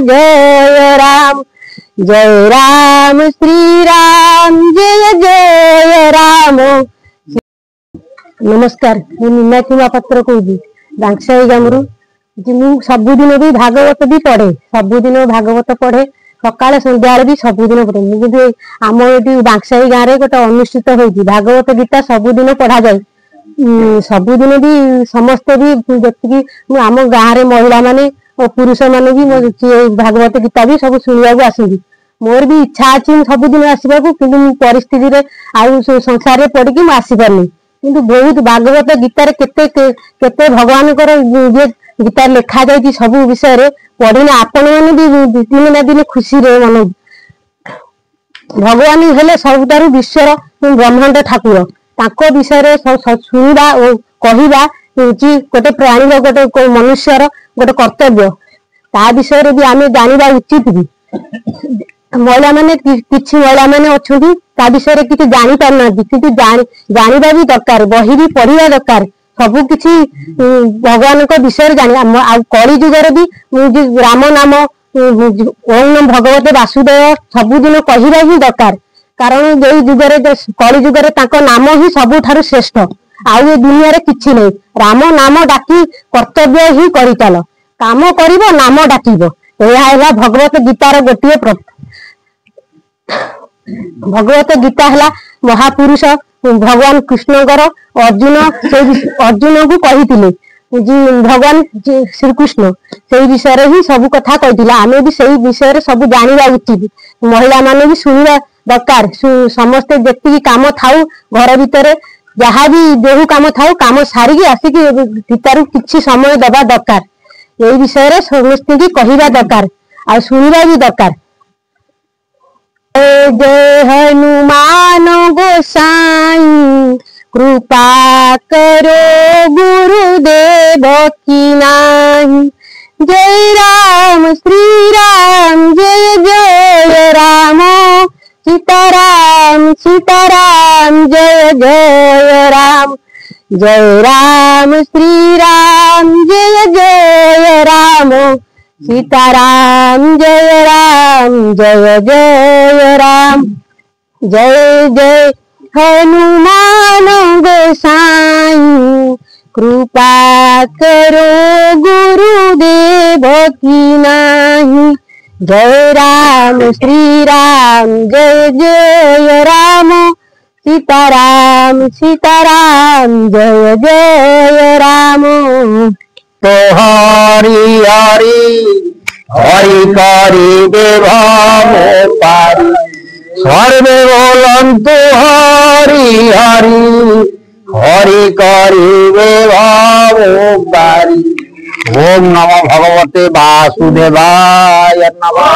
जय राम श्री राम जय जय राम। नमस्कार मीनाक्षी महापात्र कहूँ बांगसाई गामरू सबुदिन भी भागवत भी पढ़े सबुदिन भागवत पढ़े सकाल संध्या भी सबुदिन पढ़े मुझे आम ये बांगसाई गाँव में गोटे अनुष्ठित होती भागवत गीता सबुदिन पढ़ा जाए सबुदिन भी समस्ते भी जी आम गाँव में महिला माने और पुरुष मैंने भी भागवत गीता भी सब शुणा आसती मोर भी इच्छा अच्छी सबुदिन आसवाक कि परिस्थिति आउ संसार पड़ी मुझे आसीपारनी कि बहुत भागवत गीतार केते भगवान गीता लिखा जाए सब विषय पढ़ने आपण मैंने भी दिन ना दिन खुशी रे मन भगवान हेले सबुठारु विश्वर ब्रह्मांड ठाकुर ताको विषय शुणा और कहवा गोटे प्राणी गोटे मनुष्यर गोटे कर्तव्य ता विषय भी आम जाना उचित भी महिला माने किछि महिला माने अछुंती ता विषय किछि जानि पारना किछि जानिबा भी दरकार बही भी पढ़िया दरकार सबु किछि भगवान को विषय जानि आ कली जुगर भी राम नाम ओम नम भगवते वासुदेव सबुदिन कहवा ही दरकार कारण ये जुगरे कली जुगरे ताको नाम ही सबुठारु श्रेष्ठ आउ ये दुनिया रे किछि नै राम नाम डाकी कर्तव्य ही करि चल काम करिवो नाम डाकिबो एहा हैला भगवत गीतार गोटिए भगवत गीता है महापुरुष भगवान कृष्णकर अर्जुन को कही भगवान श्रीकृष्ण से विषय ही सब कथा कही आम भी से विषय सब जाना उचित महिला माने भी शुणा दरकार समस्ते जी कम थाऊ घर भितर जहाँ भी जो कम थाऊ कम सारिकी आसिक गीतार किसी समय दबा दरकार यही विषय समस्त की कहवा दरकार आ शुणा भी दरकार। जय हनुमान गोसाई कृपा करो गुरुदेव की नाही जय राम श्री राम जय जय राम सीताराम सीताराम जय जय राम श्री राम जय जय राम सीताराम जय जय राम जय जय हनुमान गोसाई कृपा करो गुरुदेव की नाही जय राम श्री राम जय जय राम सीताराम जय जय राम। तो हरि हरि हरि करी देव पारी सर्वे बोलंतु हरि हरि हरि करी देव पारी। ओम नमो भगवते वासुदेवाय नमः।